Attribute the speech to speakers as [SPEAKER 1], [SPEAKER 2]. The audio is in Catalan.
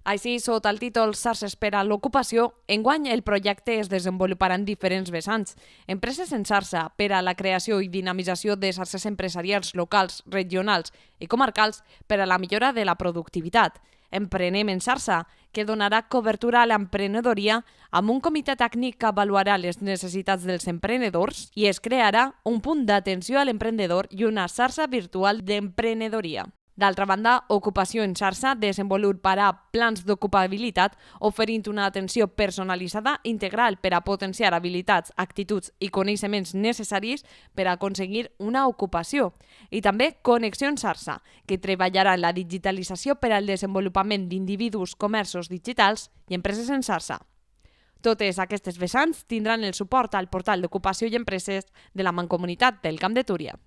[SPEAKER 1] Així, sota el títol Xarxes per a l'ocupació, enguany el projecte es desenvoluparà en diferents vessants. Empreses en xarxa per a la creació i dinamització de xarxes empresarials locals, regionals i comarcals per a la millora de la productivitat. Emprenem en xarxa, que donarà cobertura a l'emprenedoria amb un comitè tècnic que avaluarà les necessitats dels emprenedors i es crearà un punt d'atenció a l'emprendedor i una xarxa virtual d'emprenedoria. D'altra banda, Ocupació en xarxa desenvoluparà plans d'ocupabilitat oferint una atenció personalitzada integral per a potenciar habilitats, actituds i coneixements necessaris per a aconseguir una ocupació. I també Connexió en xarxa, que treballarà en la digitalització per al desenvolupament d'individus, comerços digitals i empreses en xarxa. Totes aquestes vessants tindran el suport al portal d'ocupació i empreses de la Mancomunitat del Camp de Túria.